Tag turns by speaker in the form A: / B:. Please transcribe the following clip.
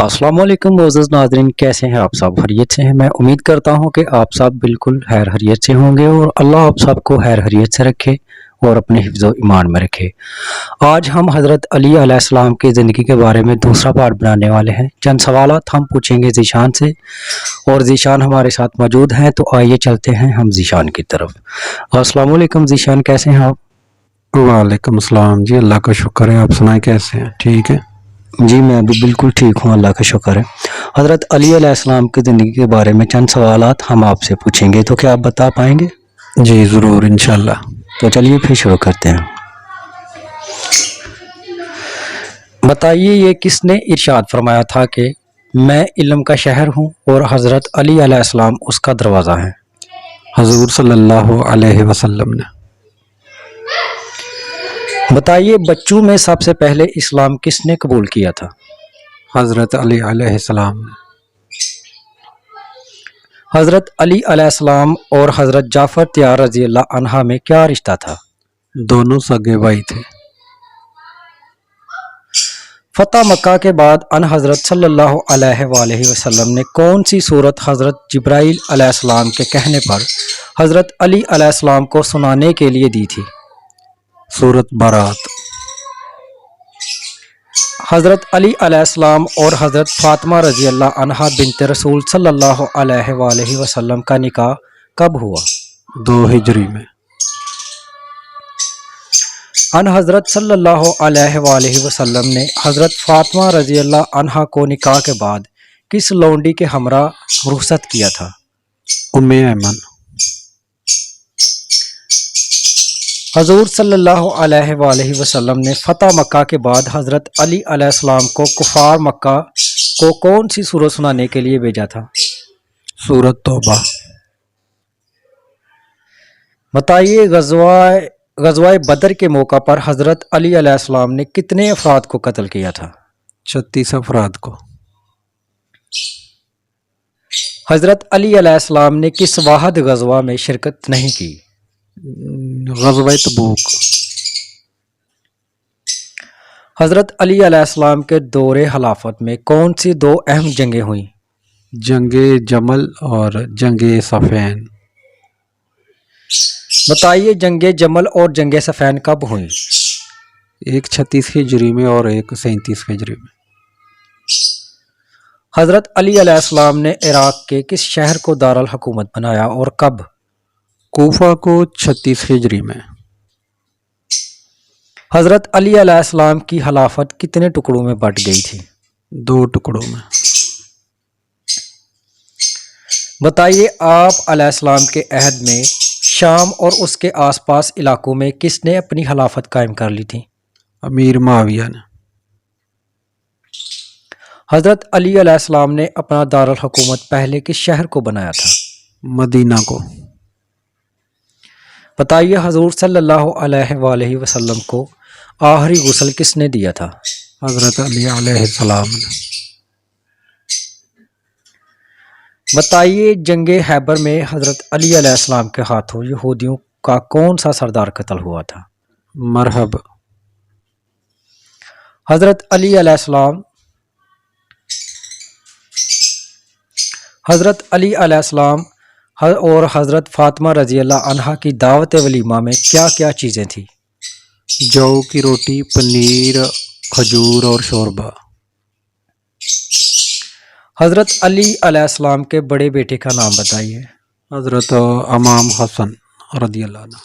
A: अस्सलाम वालेकुम मोअज़्ज़ज़ नाज़रीन, कैसे हैं आप सब? खैरियत से हैं? मैं उम्मीद करता हूं कि आप सब बिल्कुल खैर खैरियत से होंगे और अल्लाह आप सबको खैर खैरियत से रखे और अपने हिफ्ज़ व ईमान में रखे। आज हम हज़रत अली अलैहिस्सलाम की ज़िंदगी के बारे में दूसरा पार्ट बनाने वाले हैं। चंद सवालात हम पूछेंगे ज़ीशान से और ज़ीशान हमारे साथ मौजूद हैं, तो आइए चलते हैं हम ज़ीशान की तरफ। अस्सलाम वालेकुम ज़ीशान, कैसे हैं आप?
B: वालेकुम अस्सलाम जी, अल्लाह का शुक्र है। आप सुनाएं कैसे हैं? ठीक है
A: जी, मैं भी बिल्कुल ठीक हूँ, अल्लाह का शुक्र है। हज़रत अली अलैहिस्सलाम की ज़िंदगी के बारे में चंद सवालात हम आपसे पूछेंगे, तो क्या आप बता पाएंगे?
B: जी ज़रूर, इंशाल्लाह।
A: तो चलिए फिर शुरू करते हैं। बताइए, ये किसने इरशाद फरमाया था कि मैं इल्म का शहर हूँ और हज़रत अली अलैहिस्सलाम उसका दरवाज़ा है?
B: हजूर सल्लल्लाहु अलैहि वसल्लम ने।
A: बताइए, बच्चों में सबसे पहले इस्लाम किसने कबूल किया था?
B: हज़रत अली अलैहिस्सलाम ने।
A: हज़रत अली अलैहिस्सलाम और हज़रत जाफ़र तैयार रज़ी अल्लाह अन्हा में क्या रिश्ता था?
B: दोनों सगे भाई थे।
A: फ़तह मक्का के बाद अन हज़रत सल्लल्लाहु अलैहि वसल्लम ने कौन सी सूरत हज़रत जिब्राईल अलैहिस्सलाम के कहने पर हज़रत अली अलैहिस्सलाम को सुनाने के लिए दी थी?
B: सूरत बारात।
A: हज़रत अली अलैहिस्सलाम और हज़रत फ़ातिमा रज़ी अल्लाह अन्हा बिन्त रसूल सल्लल्लाहु अलैहि वसल्लम का निकाह कब हुआ?
B: 2 हिजरी में।
A: अन हज़रत सल्लल्लाहु अलैहि वसल्लम ने हज़रत फ़ातिमा रज़ी अल्लाह अन्हा को निकाह के बाद किस लौंडी के हमरा रुखसत किया था?
B: उम्मे ऐमन।
A: हजूर सल्लल्लाहु अलैहि वसल्लम ने फ़तह मक्का के बाद हज़रत अली अलैहिस्सलाम को कुफ़ार मक्का को कौन सी सूरत सुनाने के लिए भेजा था?
B: सूरत तौबा।
A: बताइए, ग़ज़वा बदर के मौका पर हज़रत अली अलैहिस्सलाम ने कितने अफराद को कत्ल किया था?
B: 36 अफराद को।
A: हज़रत अली अलैहिस्सलाम ने किस वाहिद ग़ज़वा में शिरकत नहीं की?
B: ग़ज़वा तबूक।
A: हज़रत अली अलैहिस्सलाम के दौरे खिलाफत में कौन सी 2 अहम जंगें हुई?
B: जंगे जमल और जंगे सफ़ैन।
A: बताइए, जंगे जमल और जंगे सफ़ैन कब हुई?
B: एक 36 हिजरी में और एक 37 हिजरी में।
A: हज़रत अली अलैहिस्सलाम ने इराक़ के किस शहर को दारुल हुकूमत बनाया और कब?
B: कूफा को 36 हिजरी में।
A: हज़रत अली अलैहिस्सलाम की खिलाफत कितने टुकड़ों में बट गई थी?
B: 2 टुकड़ों में।
A: बताइए, आप अलैहिस्सलाम के अहद में शाम और उसके आसपास इलाकों में किसने अपनी खिलाफत कायम कर ली थी?
B: अमीर मुआविया ने।
A: हज़रत अली अलैहिस्सलाम ने अपना दारुल हुकूमत पहले किस शहर को बनाया था?
B: मदीना को।
A: बताइए, हजूर सल्लल्लाहु अलैहि वसल्लम को आखिरी गुस्ल किसने दिया था?
B: हज़रत अली अलैहिस्सलाम ने।
A: बताइए, जंगे हैबर में हज़रत अली अलैहिस्सलाम के हाथों यहूदियों का कौन सा सरदार कत्ल हुआ था?
B: मरहब।
A: हज़रत अली अलैहिस्सलाम और हज़रत फ़ातिमा रज़ी अल्लाह अन्हा की दावत वलीमा में क्या क्या चीज़ें थीं?
B: जौ की रोटी, पनीर, खजूर और शोरबा।
A: हज़रत अली अलैहिस्सलाम के बड़े बेटे का नाम बताइए।
B: हज़रत इमाम हसन रज़ी अल्लाह अन्हु।